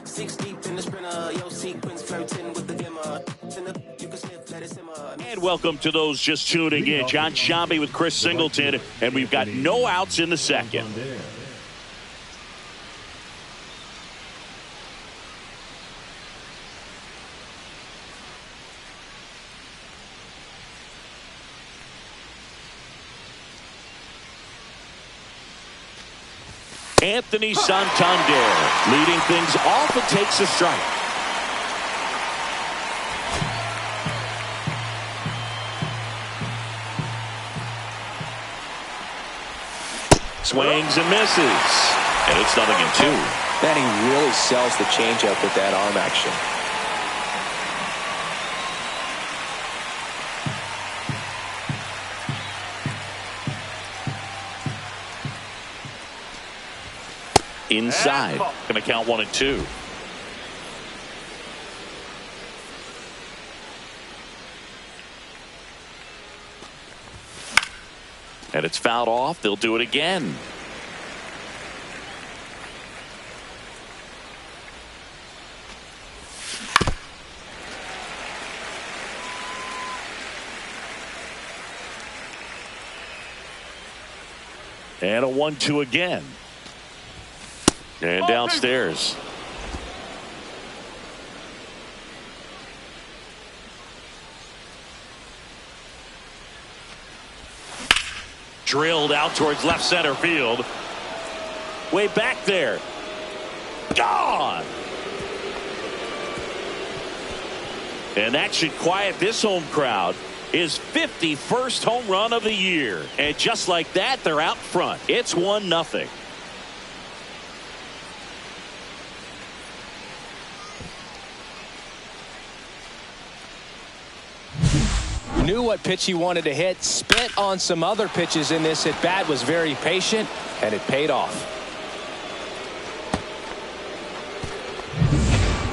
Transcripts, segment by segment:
Six deep in the sprinter, yo sequence flirting with the glimmer. You can sniff, let it simmer. And welcome to those just tuning in. John Shambi with Chris Singleton, and we've got no outs in the second. Anthony Santander leading things off and takes a strike. Swings and misses. And it's 0-2. Manning really sells the changeup with that arm action. Inside. Going to count 1-2. And it's fouled off. They'll do it again. And a 1-2 again. And downstairs. Drilled out towards left center field. Way back there. Gone. And that should quiet this home crowd. His 51st home run of the year. And just like that, they're out front. It's 1-0. Knew what pitch he wanted to hit, spit on some other pitches in this at bat, was very patient, and it paid off.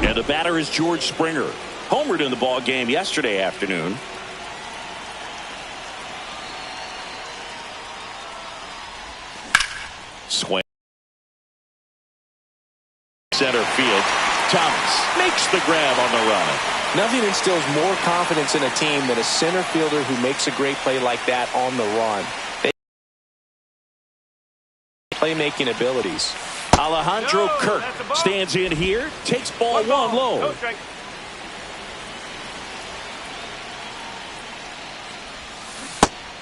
And the batter is George Springer. Homered in the ball game yesterday afternoon. Swing. Center field. Thomas makes the grab on the run. Nothing instills more confidence in a team than a center fielder who makes a great play like that on the run. Playmaking abilities. Alejandro Kirk stands in here, takes ball one low.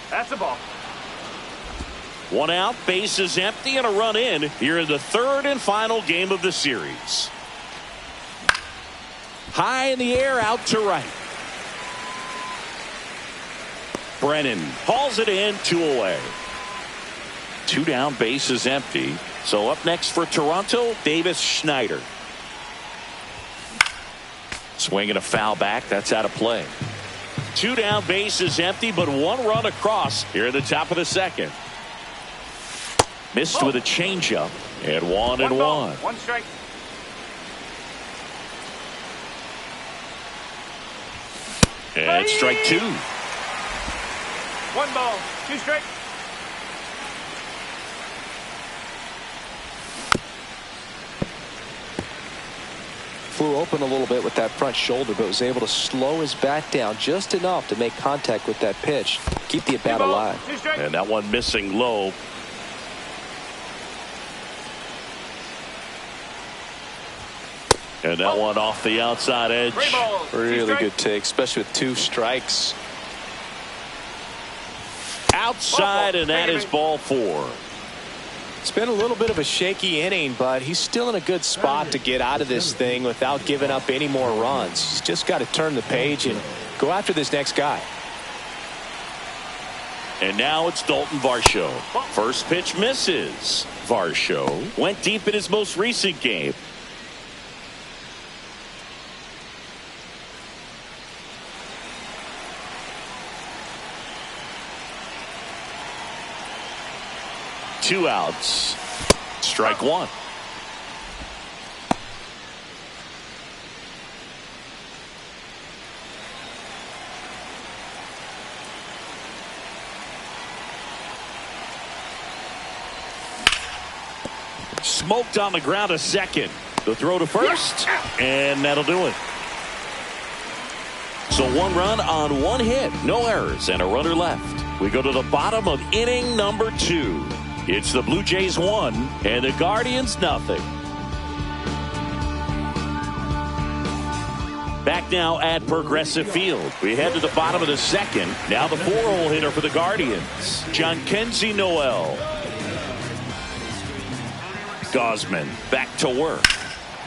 That's a ball. One out, base is empty, and a run in here in the third and final game of the series. High in the air, out to right. Brennan hauls it in, 2 away. 2 down, base is empty. So up next for Toronto, Davis Schneider. Swinging a foul back, that's out of play. 2 down, base is empty, but 1 run across here at the top of the second. Missed with a changeup, and 1-1. 1 strike. And strike 2. 1 ball, 2 strike. Flew open a little bit with that front shoulder, but was able to slow his bat down just enough to make contact with that pitch. Keep the at-bat alive. And that one missing low. And that one off the outside edge. Really good take, especially with 2 strikes. Outside, and that is ball 4. It's been a little bit of a shaky inning, but he's still in a good spot to get out of this thing without giving up any more runs. He's just got to turn the page and go after this next guy. And now it's Dalton Varsho. First pitch misses. Varsho went deep in his most recent game. Two outs. Strike 1. Smoked on the ground a second. The throw to first, and that'll do it. So 1 run on 1 hit, no errors, and a runner left. We go to the bottom of inning number 2. It's the Blue Jays 1 and the Guardians nothing. Back now at Progressive Field. We head to the bottom of the 2nd. Now the 4-hole hitter for the Guardians, Jhonkensy Noel. Gausman back to work.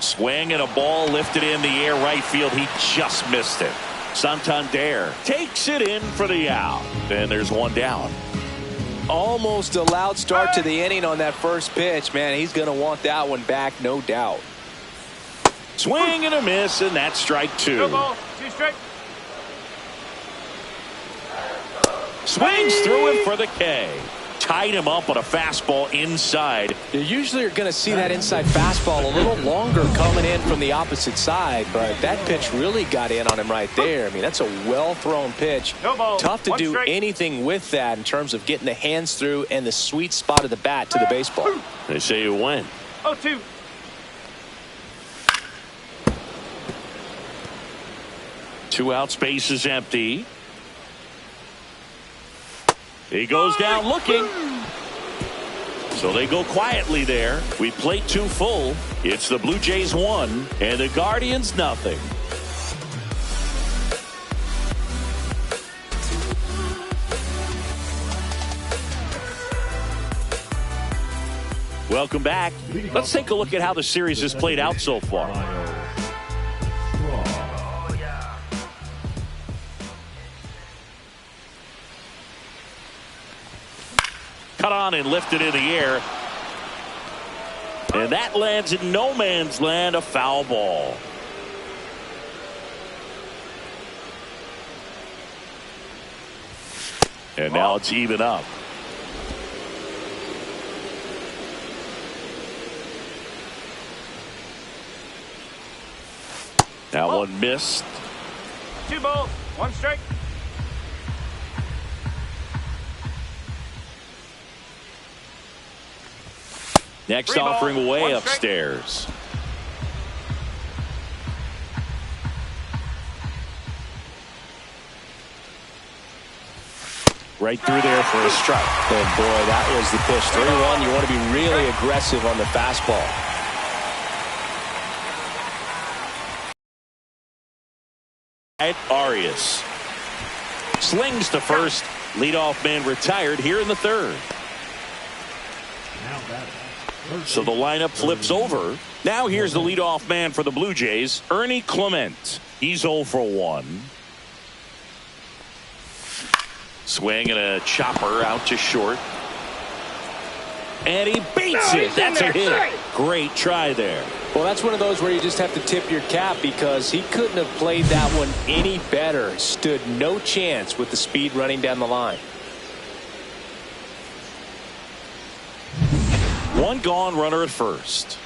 Swing and a ball lifted in the air right field. He just missed it. Santander takes it in for the out. And there's 1 down. Almost a loud start to the inning on that first pitch. Man, he's going to want that one back, no doubt. Swing and a miss, and that's strike 2. No ball, 2 strike. Swings through it for the K. Tied him up on a fastball inside. You usually are going to see that inside fastball a little longer coming in from the opposite side, but that pitch really got in on him right there. I mean, that's a well-thrown pitch. No ball, Tough to 1 do strike. anything with that in terms of getting the hands through and the sweet spot of the bat to the baseball. They say you win. 0-2. 2 outs, base is empty. He goes down looking. So they go quietly there. We play 2 full. It's the Blue Jays 1 and the Guardians nothing. Welcome back. Let's take a look at how the series has played out so far. Cut on and lifted in the air. And that lands in no man's land, a foul ball. And now it's even up. That one missed. 2 balls, 1 strike. Next 3 ball, offering away 1 strike. upstairs. Right through there for a strike. And boy, that was the pitch. 3-1. You want to be really aggressive on the fastball. At Arias. Slings to first. Leadoff man retired here in the 3rd. So the lineup flips over. Now here's the leadoff man for the Blue Jays, Ernie Clement. He's 0 for 1. Swing and a chopper out to short. And he beats it. That's a hit. Great try there. Well, that's one of those where you just have to tip your cap because he couldn't have played that one any better. Stood no chance with the speed running down the line. 1 gone, runner at first.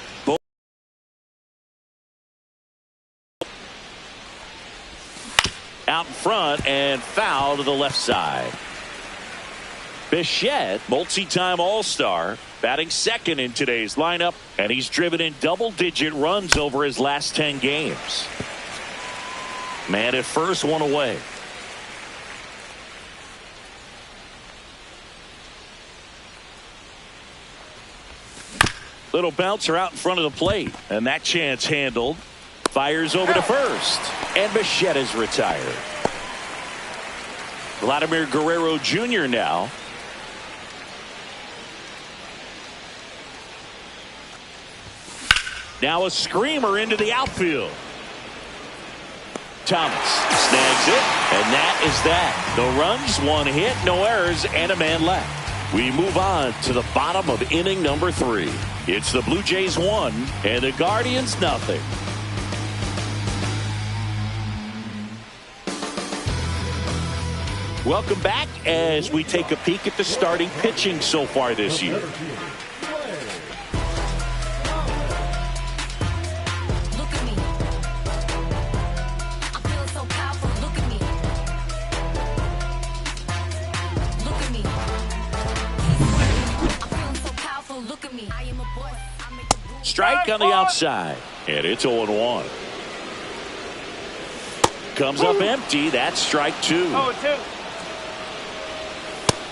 Out in front and foul to the left side. Bichette, multi-time All-Star, batting 2nd in today's lineup, and he's driven in double-digit runs over his last 10 games. Man at first, 1 away. Little bouncer out in front of the plate, and that chance handled. Fires over to first, and Bichette is retired. Vladimir Guerrero Jr. now. Now a screamer into the outfield. Thomas snags it, and that is that. No runs, 1 hit, no errors, and a man left. We move on to the bottom of inning number 3. It's the Blue Jays 1 and the Guardians nothing. Welcome back as we take a peek at the starting pitching so far this year. Strike on the outside. And it's 0-1. Comes up empty. That's strike 2. 0-2.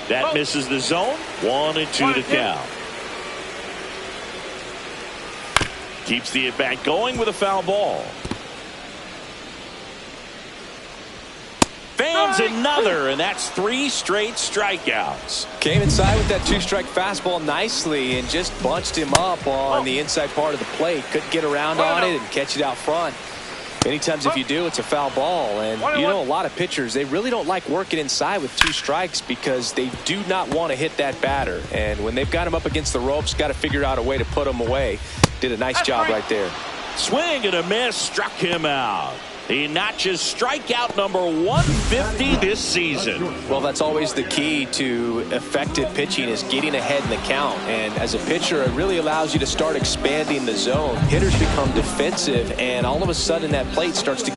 That misses the zone. 1-2 to count. Keeps the at-bat going with a foul ball. Fans another, and that's 3 straight strikeouts. Came inside with that 2-strike fastball nicely and just bunched him up on the inside part of the plate. Couldn't get around on it and catch it out front. Many times if you do, it's a foul ball. And you know, a lot of pitchers, they really don't like working inside with 2 strikes because they do not want to hit that batter. And when they've got him up against the ropes, got to figure out a way to put him away. Did a nice job right there. Swing and a miss, struck him out. He notches strikeout number 150 this season. Well, that's always the key to effective pitching, is getting ahead in the count. And as a pitcher, it really allows you to start expanding the zone. Hitters become defensive, and all of a sudden that plate starts to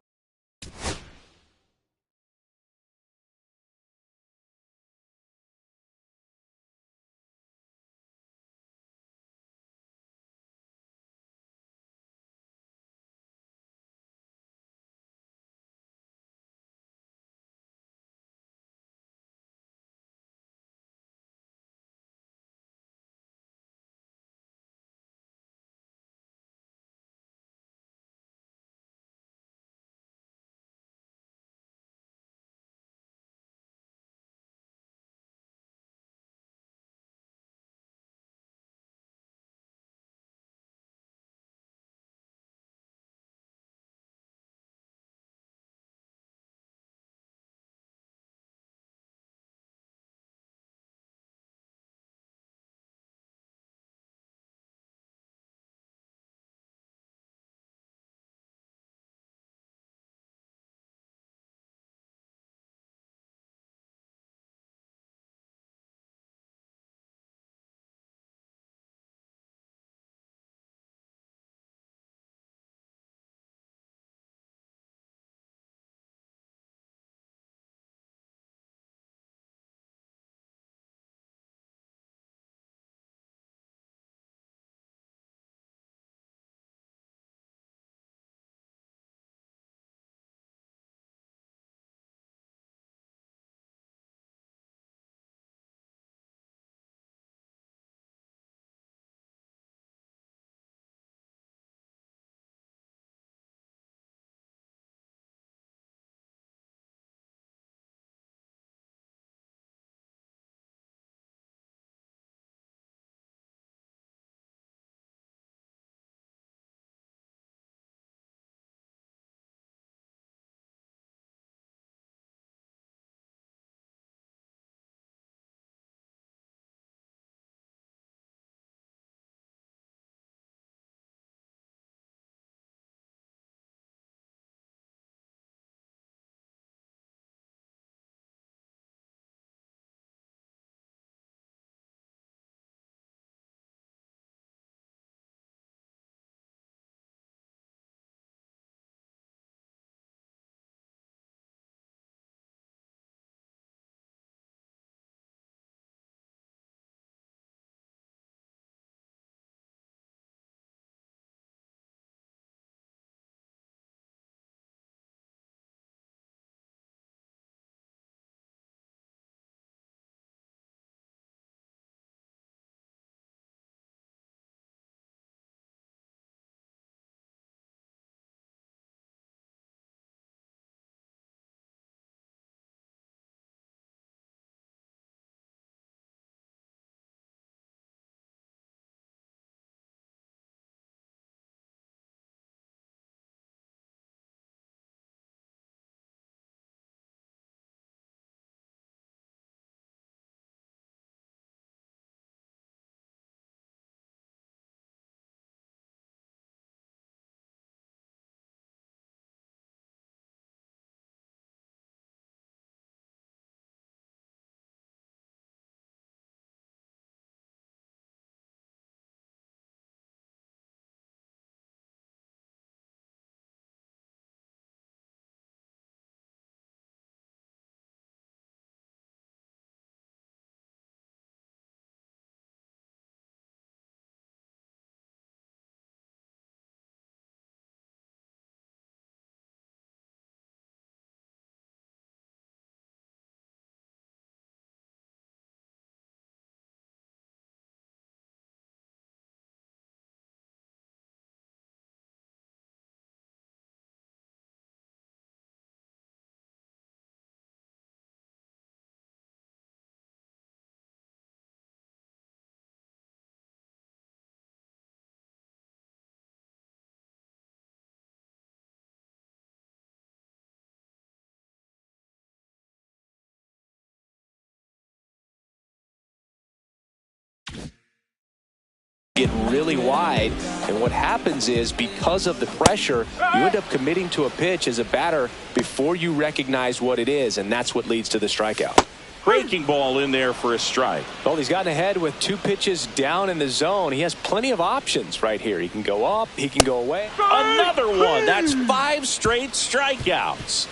get really wide. And what happens is, because of the pressure, you end up committing to a pitch as a batter before you recognize what it is, and that's what leads to the strikeout. Breaking ball in there for a strike. Well, he's gotten ahead with 2 pitches down in the zone. He has plenty of options right here. He can go up, he can go away. Another one. That's 5 straight strikeouts.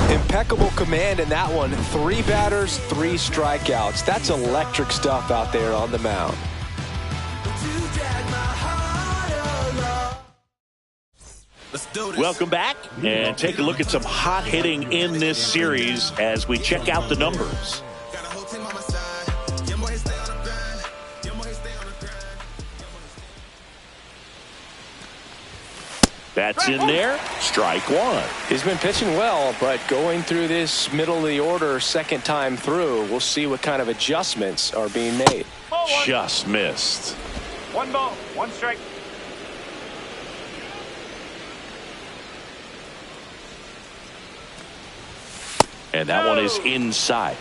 Impeccable command in that one. 3 batters, 3 strikeouts. That's electric stuff out there on the mound. Welcome back, and take a look at some hot hitting in this series as we check out the numbers. That's in there. Strike 1. He's been pitching well, but going through this middle of the order second time through, we'll see what kind of adjustments are being made. Just missed. 1 ball, 1 strike. And that one is inside.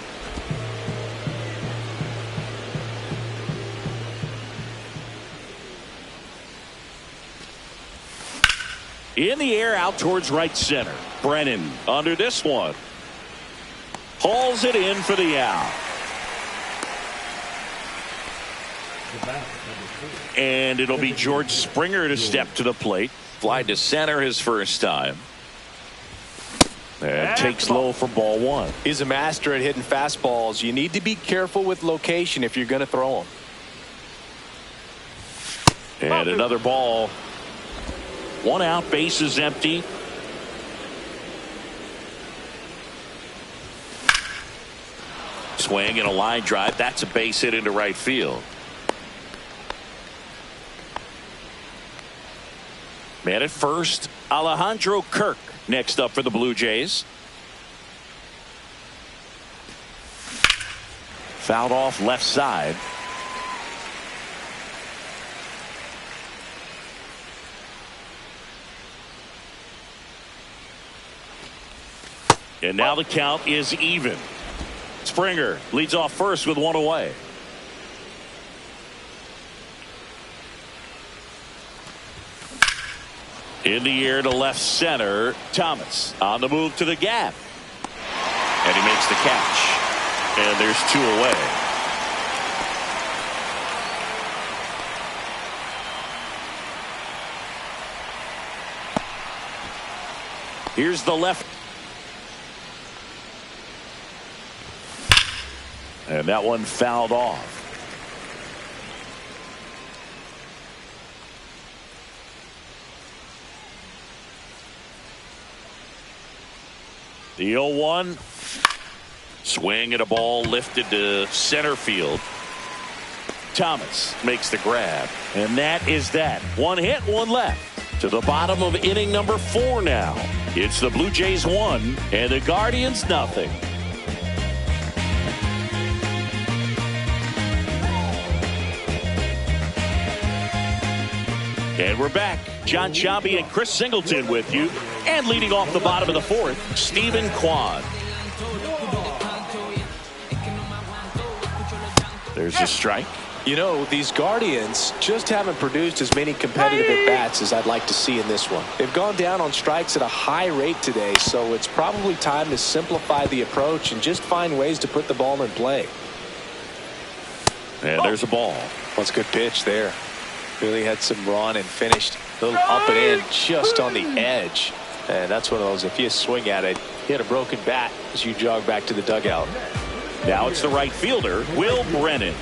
In the air, out towards right center. Brennan under this one. Hauls it in for the out. And it'll be George Springer to step to the plate. Fly to center his first time. And takes low for ball 1. He's a master at hitting fastballs. You need to be careful with location if you're going to throw them. And another ball. 1 out, base is empty. Swing and a line drive. That's a base hit into right field. Man at first, Alejandro Kirk next up for the Blue Jays. Fouled off left side. And now the count is even. Springer leads off first with 1 away. In the air to left center. Thomas on the move to the gap. And he makes the catch. And there's 2 away. Here's the left. And that one fouled off. The 0-1. Swing at a ball lifted to center field. Thomas makes the grab. And that is that. 1 hit, 1 left. To the bottom of inning number 4 now. It's the Blue Jays 1 and the Guardians nothing. And we're back. John Sciambi and Chris Singleton with you. And leading off the bottom of the 4th, Stephen Kwan. There's a strike. You know, these Guardians just haven't produced as many competitive at-bats as I'd like to see in this one. They've gone down on strikes at a high rate today, so it's probably time to simplify the approach and just find ways to put the ball in play. And there's a ball. That's a good pitch there. Really had some run and finished a little up and in just on the edge. And that's one of those, if you swing at it, you had a broken bat as you jog back to the dugout. Now it's the right fielder, Will Brennan.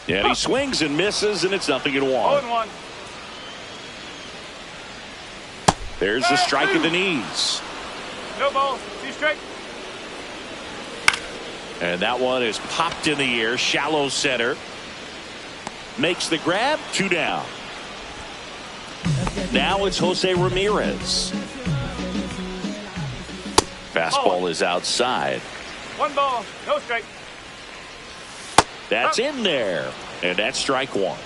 And he swings and misses, and it's 0-1. 0-1. There's the strike at the knees. No ball, 2 strike. And that one is popped in the air, shallow center. Makes the grab, 2 down. Now it's Jose Ramirez. Fastball is outside. 1 ball, no strike. That's in there. And that's strike 1.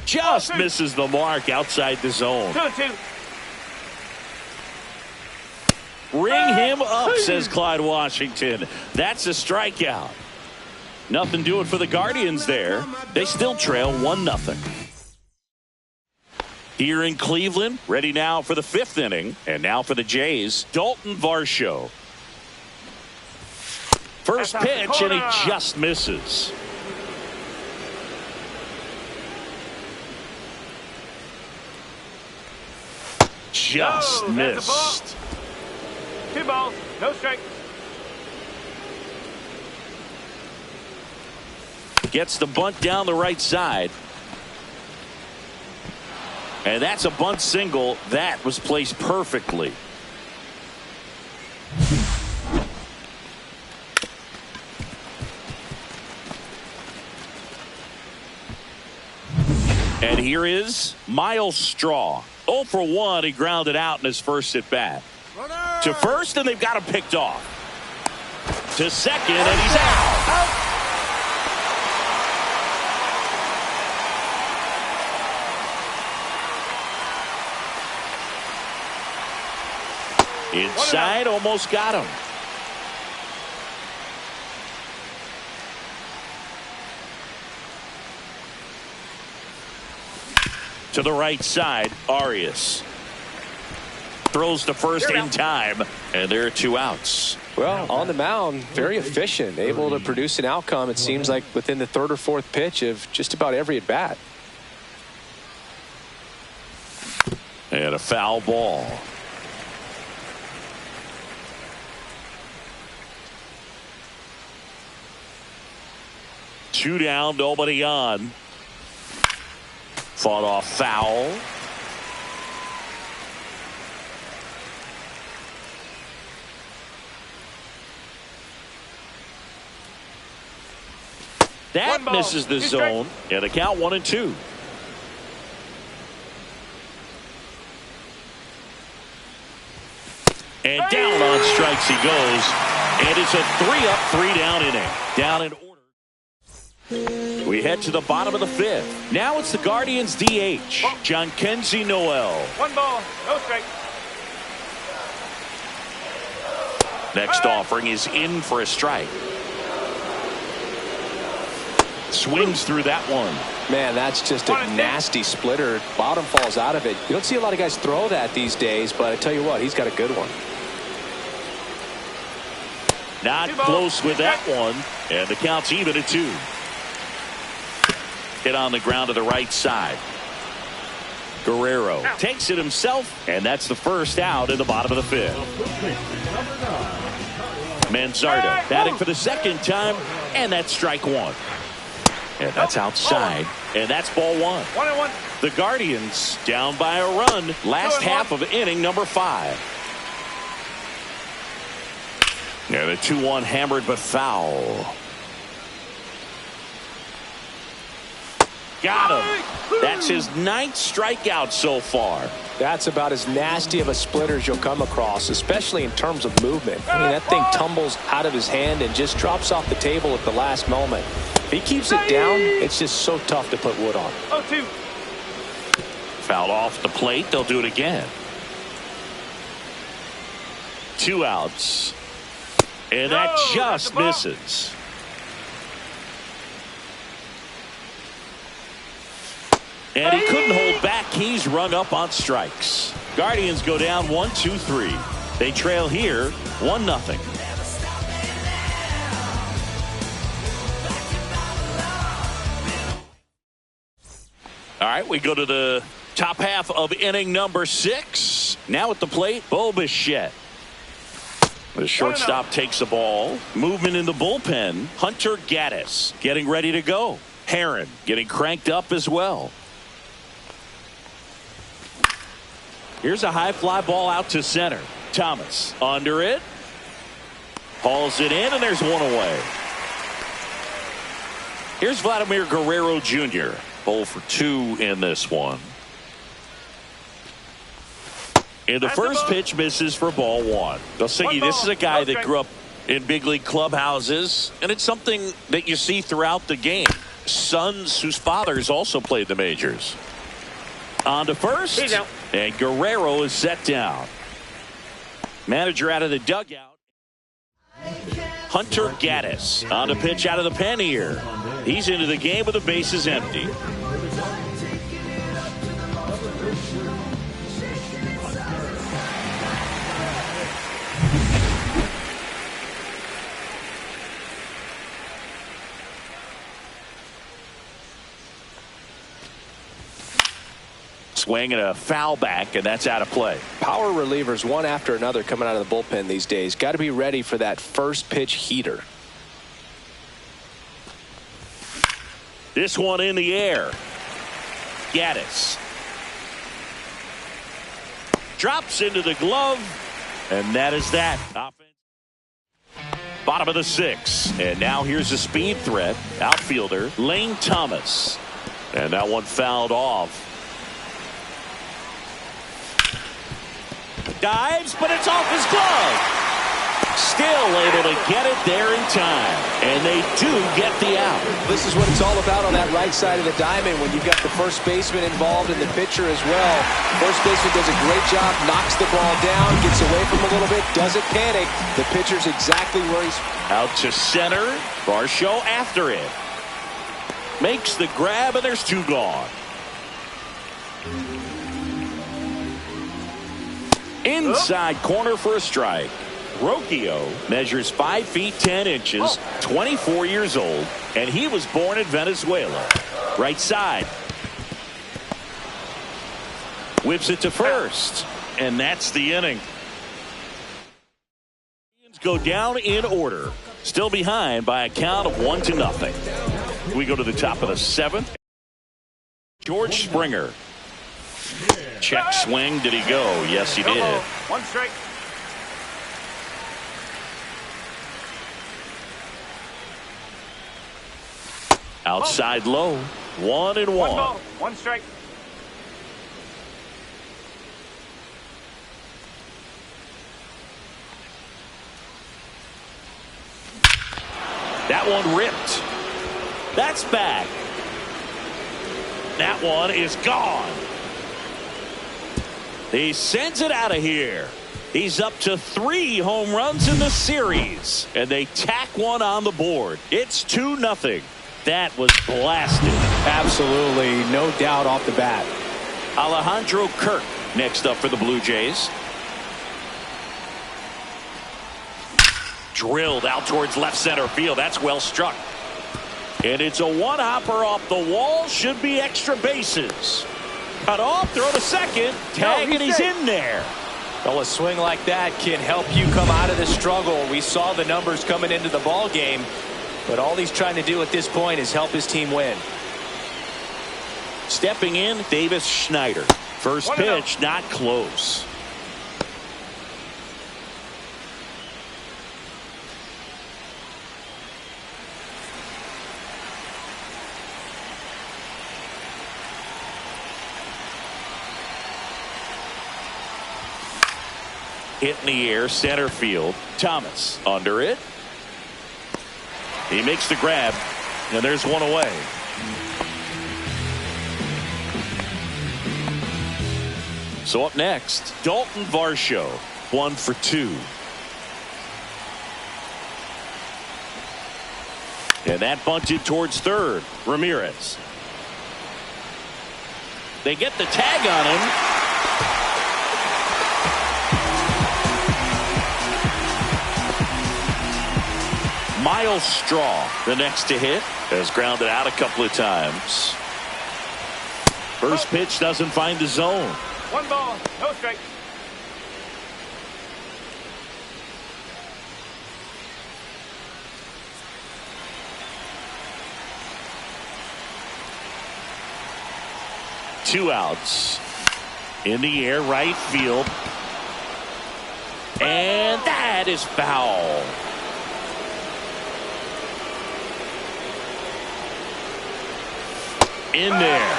Just just misses the mark outside the zone. 2-2. Ring him up, says Clyde Washington. That's a strikeout. Nothing doing for the Guardians there. They still trail 1-0. Here in Cleveland, ready now for the 5th inning. And now for the Jays, Dalton Varsho. First pitch, and he just misses. Just missed. 2 balls, no strike. Gets the bunt down the right side. And that's a bunt single. That was placed perfectly. And here is Miles Straw. 0 for 1. He grounded out in his first at bat. To first, and they've got him picked off. To second, and he's out. Inside, almost got him. To the right side, Arias throws to first in time, and there are 2 outs. Well, on the mound, very efficient, able to produce an outcome, it seems like, within the 3rd or 4th pitch of just about every at bat. And a foul ball. Two down, nobody on. Fought off foul. That misses the zone, and a count 1-2. And down on strikes he goes, and it's a 3-up, 3-down inning. Down in order. We head to the bottom of the 5th. Now it's the Guardians DH, John Kenzie Noel. 1 ball, no strike. Next offering is in for a strike. Swings through that one. Man, that's just a nasty splitter. Bottom falls out of it. You don't see a lot of guys throw that these days, but I tell you what, he's got a good one. Not close with that one, and the count's even at 2. Hit on the ground to the right side. Guerrero takes it himself, and that's the first out in the bottom of the 5th. Manzardo batting for the 2nd time, and that's strike 1. And that's outside, and that's ball 1. 1-1. The Guardians down by a run, last half of inning number 5. And the 2-1 hammered but foul. Got him. That's his 9th strikeout so far. That's about as nasty of a splitter as you'll come across, especially in terms of movement. I mean, that thing tumbles out of his hand and just drops off the table at the last moment. If he keeps it down, it's just so tough to put wood on. 0-2. Fouled off the plate. They'll do it again. 2 outs. And that just misses. And he couldn't hold back. He's rung up on strikes. Guardians go down 1-2-3. They trail here 1-0. All right, we go to the top half of inning number 6. Now at the plate, Bo Bichette. The shortstop takes the ball. Movement in the bullpen. Hunter Gaddis getting ready to go. Heron getting cranked up as well. Here's a high fly ball out to center. Thomas under it. Hauls it in, and there's one away. Here's Vladimir Guerrero Jr. 0 for 2 in this one. And the first pitch misses for ball 1. Dosigi, this is a guy that grew up in big league clubhouses, and it's something that you see throughout the game. Sons whose fathers also played the majors. On to first. He's out. And Guerrero is set down. Manager out of the dugout. Hunter Gaddis on the pitch out of the pen here. He's into the game with the bases empty. Swing and a foul back, and that's out of play. Power relievers one after another coming out of the bullpen these days. Got to be ready for that first pitch heater. This one in the air. Gaddis drops into the glove, and that is that. Bottom of the 6th, and now here's a speed threat. Outfielder Lane Thomas, and that one fouled off. Dives, but it's off his glove. Still able to get it there in time, and they do get the out. This is what it's all about on that right side of the diamond when you've got the first baseman involved and the pitcher as well. First baseman does a great job, knocks the ball down, gets away from him a little bit, doesn't panic. The pitcher's exactly where he's out to center. Varsho after it. Makes the grab, and there's 2 gone. Inside corner for a strike. Rocchio measures 5 feet 10 inches, 24 years old, and he was born in Venezuela. Right side. Whips it to first, and that's the inning. Go down in order. Still behind by a count of 1-0. We go to the top of the 7th. George Springer. Check swing. Did he go? Yes, he did. 1 strike. Outside low. 1-1. 1 ball. 1 strike. That one ripped. That's back. That one is gone. He sends it out of here. He's up to 3 home runs in the series, and they tack one on the board. It's 2-0. That was blasted. absolutely no doubt off the bat. Alejandro Kirk next up for the Blue Jays. Drilled out towards left center field. That's well struck. And it's a one-hopper off the wall. Should be extra bases. Cut off, throw to second. Tag, and he's in there. Well, a swing like that can help you come out of the struggle. We saw the numbers coming into the ball game, but all he's trying to do at this point is help his team win. Stepping in, Davis Schneider. First pitch, not close. Hit in the air, center field. Thomas under it. He makes the grab, and there's one away. So up next, Dalton Varsho, 1 for 2. And that bunted towards third. Ramirez. They get the tag on him. Miles Straw, the next to hit, has grounded out a couple of times. First pitch doesn't find the zone. 1 ball, no strike. Two outs. In the air, right field. And that is foul. In there.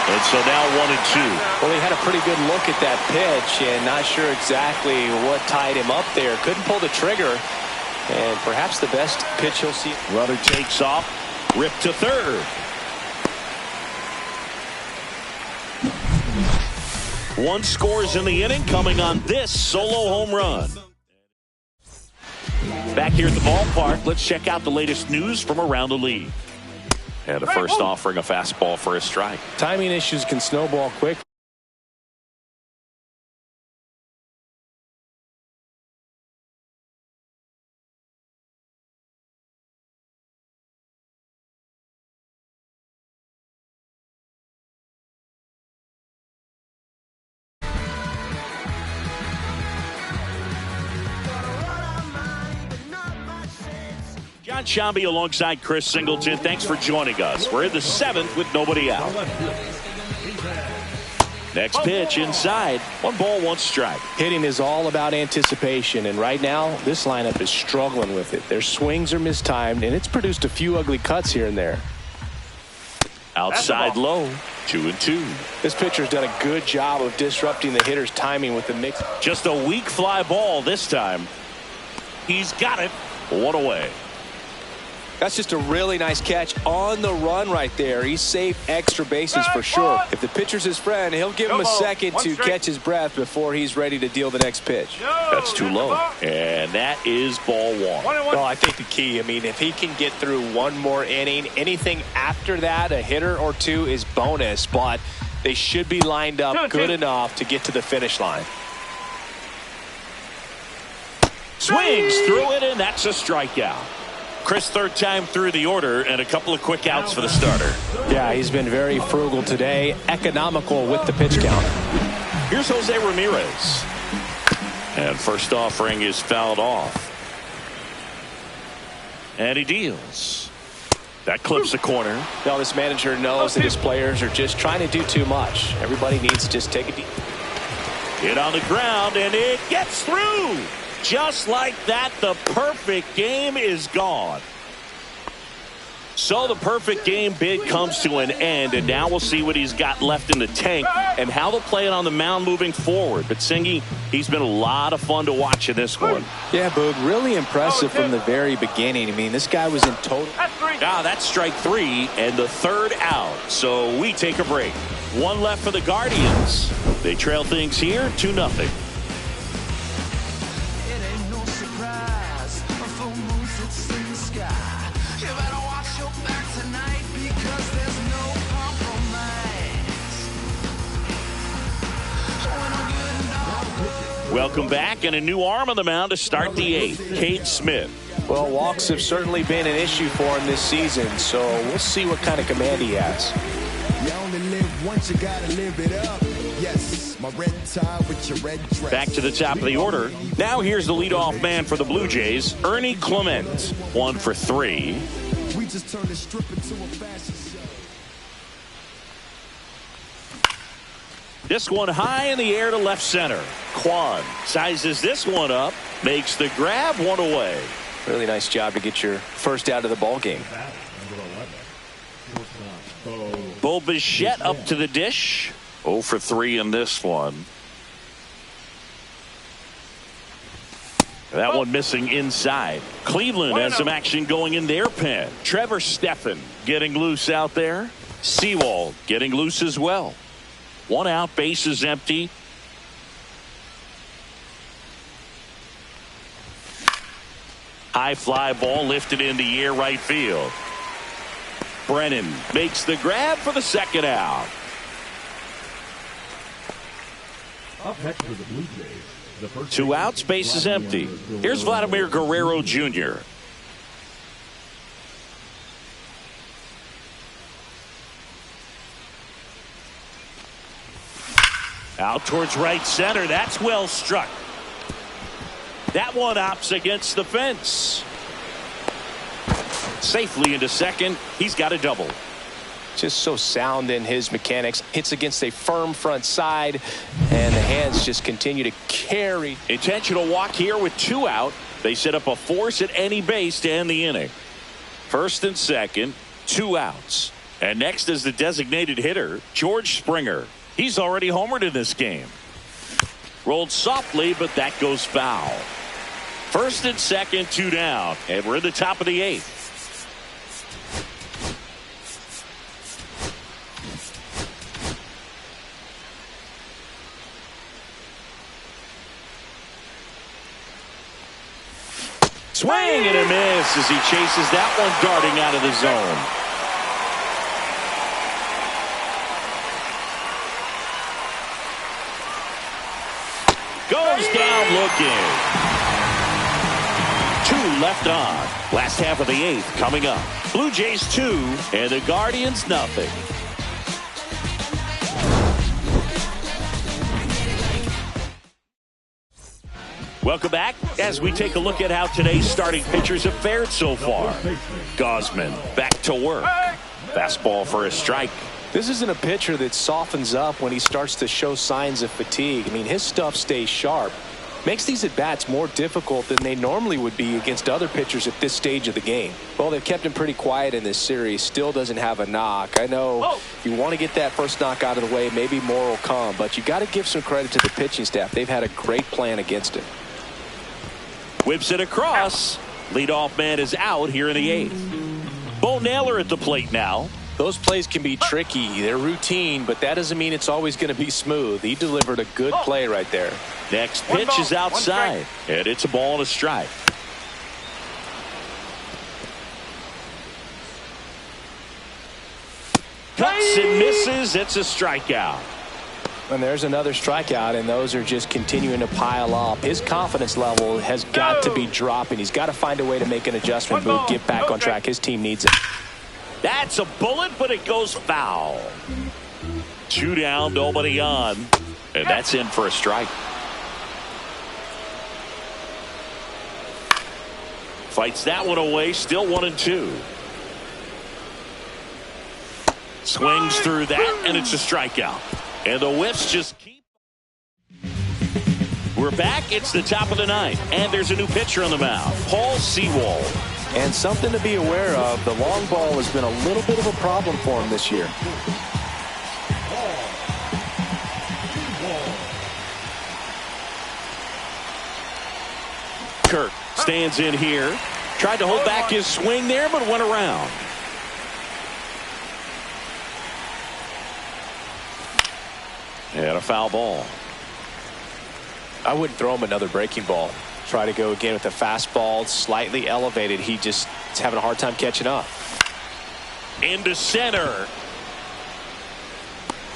And so now 1-2. Well, he had a pretty good look at that pitch and not sure exactly what tied him up there. Couldn't pull the trigger. And perhaps the best pitch he'll see. Runner takes off. Ripped to third. One scores in the inning coming on this solo home run. Back here at the ballpark, let's check out the latest news from around the league. And the first offering a fastball for a strike. Timing issues can snowball quick. John Shambi alongside Chris Singleton. Thanks for joining us. We're in the 7th with nobody out. Next pitch inside. 1 ball, 1 strike. Hitting is all about anticipation, and right now this lineup is struggling with it. Their swings are mistimed, and it's produced a few ugly cuts here and there. Outside low, 2-2. This pitcher's done a good job of disrupting the hitter's timing with the mix. Just a weak fly ball this time. He's got it. 1 away. That's just a really nice catch on the run right there. He's saved extra bases for sure. If the pitcher's his friend, he'll give him a second to catch his breath before he's ready to deal the next pitch. That's too low. And that is ball 1. Well, I think the key, I mean, if he can get through one more inning, anything after that, a hitter or two is bonus, but they should be lined up good enough to get to the finish line. Swings through it, and that's a strikeout. Chris, 3rd time through the order, and a couple of quick outs for the starter. Yeah, he's been very frugal today, economical with the pitch count. Here's Jose Ramirez. And first offering is fouled off. And he deals. That clips the corner. Now this manager knows that his players are just trying to do too much. Everybody needs to just take a deep. Hit on the ground, and it gets through. Just like that, the perfect game is gone. So the perfect game bid comes to an end, and now we'll see what he's got left in the tank and how they'll play it on the mound moving forward. But Singy, he's been a lot of fun to watch in this one. Yeah, Boog, really impressive from the very beginning. I mean, this guy was in total. That's strike 3 and the 3rd out. So we take a break. 1 left for the Guardians. They trail things here 2-0. Welcome back, and a new arm on the mound to start the 8th, Cade Smith. Well, walks have certainly been an issue for him this season, so we'll see what kind of command he has. You only live once, you gotta live it up. Yes, my red tie with your red dress. Back to the top of the order. Now here's the leadoff man for the Blue Jays, Ernie Clement. 1 for 3. We just turned the strip into a fashion show. This one high in the air to left center. Kwan sizes this one up, makes the grab, 1 away. Really nice job to get your first out of the ball game. Bo Bichette up to the dish. 0 for 3 in this one. That one missing inside. Cleveland has some action going in their pen. Trevor Stephan getting loose out there. Sewald getting loose as well. 1 out, bases empty. High fly ball lifted in the air right field. Brennan makes the grab for the 2nd out. Up next for the Blue Jays, the first 2 outs, bases empty. Here's Vladimir Guerrero Jr. Out towards right center. That's well struck. That one opts against the fence. Safely into second. He's got a double. Just so sound in his mechanics. Hits against a firm front side, and the hands just continue to carry. Intentional walk here with 2 out. They set up a force at any base to end the inning. 1st and 2nd, 2 outs. And next is the designated hitter, George Springer. He's already homered in this game. Rolled softly, but that goes foul. 1st and 2nd, 2 down. And we're in the top of the 8th. Swing and a miss as he chases that one darting out of the zone. Goes down looking. 2 left on. Last half of the 8th coming up. Blue Jays 2 and the Guardians nothing. Welcome back as we take a look at how today's starting pitchers have fared so far. Gosman back to work. Fastball for a strike. This isn't a pitcher that softens up when he starts to show signs of fatigue. I mean, his stuff stays sharp. Makes these at-bats more difficult than they normally would be against other pitchers at this stage of the game. Well, they've kept him pretty quiet in this series. Still doesn't have a knock. I know you want to get that first knock out of the way. Maybe more will come. But you got to give some credit to the pitching staff. They've had a great plan against him. Whips it across. Leadoff man is out here in the 8th. Bo Naylor at the plate now. Those plays can be tricky. They're routine, but that doesn't mean it's always going to be smooth. He delivered a good play right there. Next pitch is outside, and it's a ball and a strike. Cuts and misses. It's a strikeout. And there's another strikeout, and those are just continuing to pile up. His confidence level has got to be dropping. He's got to find a way to make an adjustment, Boog, get back on track. His team needs it. That's a bullet, but it goes foul. 2 down, nobody on, and that's in for a strike. Fights that one away, still 1-2. Swings through that, and it's a strikeout. And the whiffs just keep. We're back. It's the top of the 9th, and there's a new pitcher on the mound, Paul Sewald. And something to be aware of, the long ball has been a little bit of a problem for him this year. Kirk stands in here. Tried to hold back his swing there, but went around. And a foul ball. I wouldn't throw him another breaking ball. Try to go again with the fastball, slightly elevated. He just is having a hard time catching up. Into center.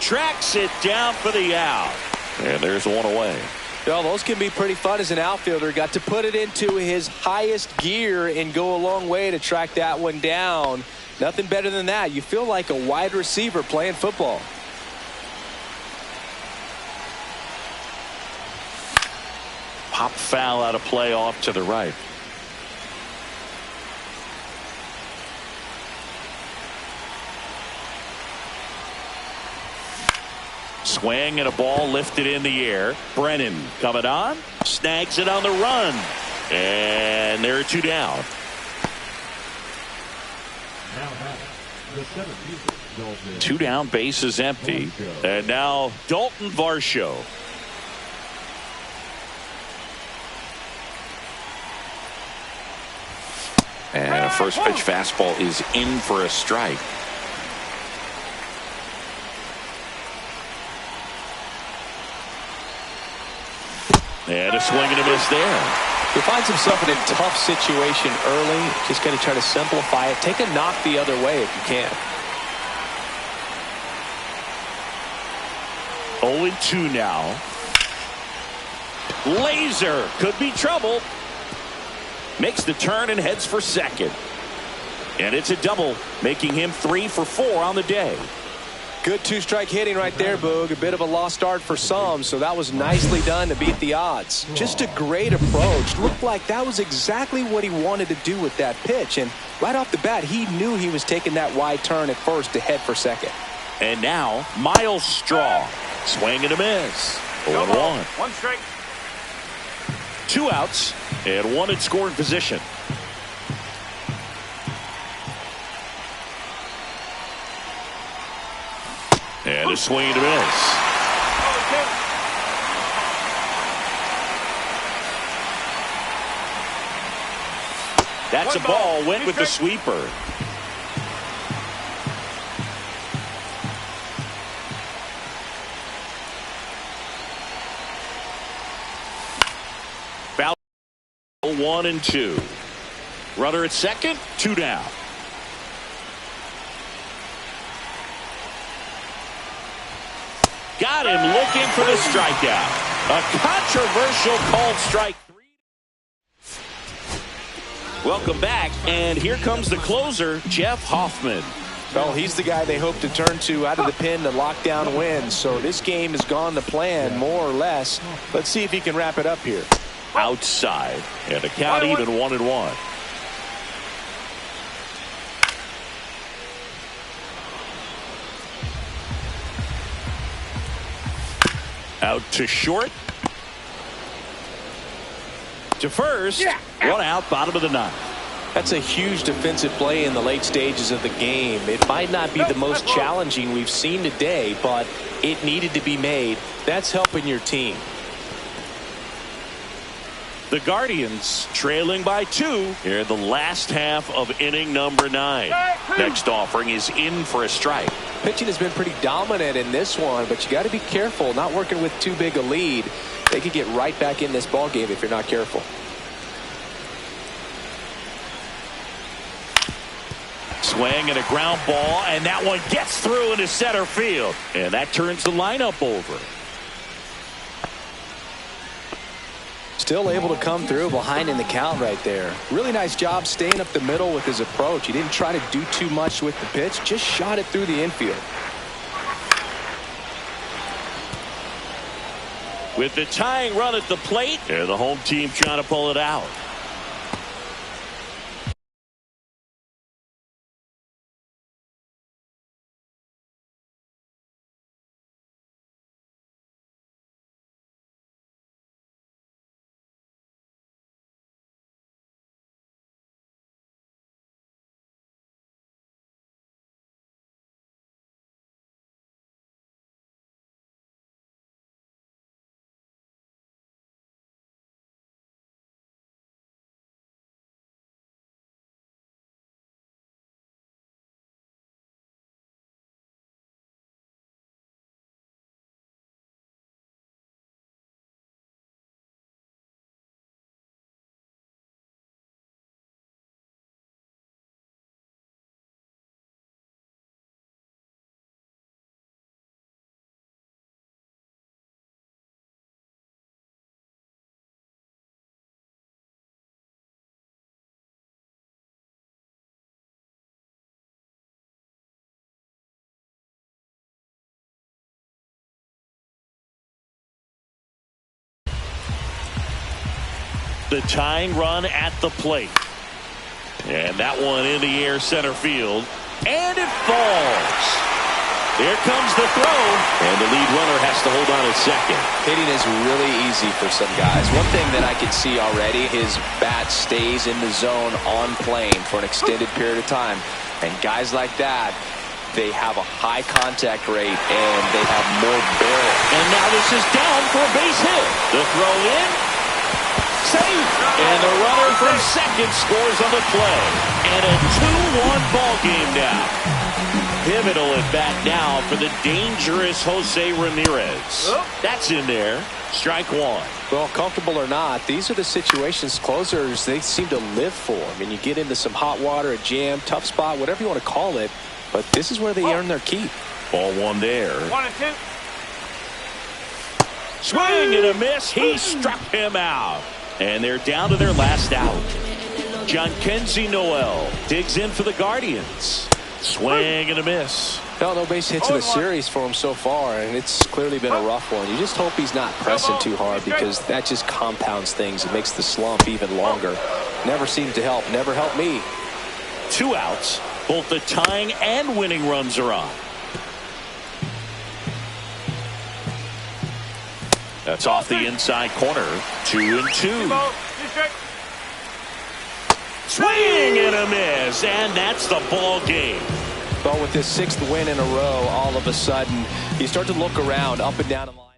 Tracks it down for the out. And there's one away. Well, those can be pretty fun as an outfielder. Got to put it into his highest gear and go a long way to track that one down. Nothing better than that. You feel like a wide receiver playing football. Pop foul out of play off to the right. Swing and a ball lifted in the air. Brennan coming on. Snags it on the run. And there are 2 down. The 7th, 2 down, base is empty. And now Dalton Varsho. And a first pitch fastball is in for a strike. And a swing and a miss there. He finds himself in a tough situation early. Just got to try to simplify it. Take a knock the other way if you can. 0-2 now. Laser could be trouble. Makes the turn and heads for second. And it's a double, making him 3 for 4 on the day. Good 2-strike hitting right there, Boog. A bit of a lost start for some, so that was nicely done to beat the odds. Just a great approach. Looked like that was exactly what he wanted to do with that pitch. And right off the bat, he knew he was taking that wide turn at first to head for second. And now, Miles Straw. Swing and a miss. 0-1. 1 strike. 2 outs and 1 in scoring position. And a swing and a miss. That's a ball. Went with the sweeper. Foul 1-2. Runner at second, 2 down. Got him looking for the strikeout. A controversial called strike. Welcome back, and here comes the closer, Jeff Hoffman. Well, he's the guy they hope to turn to out of the pen to lock down wins. So this game has gone to plan, more or less. Let's see if he can wrap it up here. Outside, and the count even 1-1. Out to short. To first. 1 out, bottom of the 9th. That's a huge defensive play in the late stages of the game. It might not be the most challenging we've seen today, but it needed to be made. That's helping your team. The Guardians trailing by 2 here in the last half of inning number 9. Next offering is in for a strike. Pitching has been pretty dominant in this one, but you got to be careful not working with too big a lead. They could get right back in this ball game if you're not careful. Swing and a ground ball, and that one gets through into center field, and that turns the lineup over. Still able to come through behind in the count right there. Really nice job staying up the middle with his approach. He didn't try to do too much with the pitch, just shot it through the infield. With the tying run at the plate, and the home team trying to pull it out. The tying run at the plate. And that one in the air center field. And it falls. Here comes the throw. And the lead runner has to hold on at second. Hitting is really easy for some guys. One thing that I can see already, his bat stays in the zone on plane for an extended period of time. And guys like that, they have a high contact rate and they have more barrel. And now this is down for a base hit. The throw in. Safe. And the runner from second scores on the play. And a 2-1 ball game now. Pivotal at bat now for the dangerous Jose Ramirez. That's in there. Strike 1. Well, comfortable or not, these are the situations closers they seem to live for. I mean, you get into some hot water, a jam, tough spot, whatever you want to call it, but this is where they earn their keep. Ball 1 there. 1-2. Swing and a miss. He struck him out. And they're down to their last out. Jhonkensy Noel digs in for the Guardians. Swing and a miss. Well, no base hits in the series for him so far, and it's clearly been a rough one. You just hope he's not pressing too hard because that just compounds things. It makes the slump even longer. Never seemed to help. Never helped me. 2 outs. Both the tying and winning runs are on. That's off the inside corner. 2-2. Swing and a miss, and that's the ball game. Well, with this 6th win in a row, all of a sudden, you start to look around up and down the line.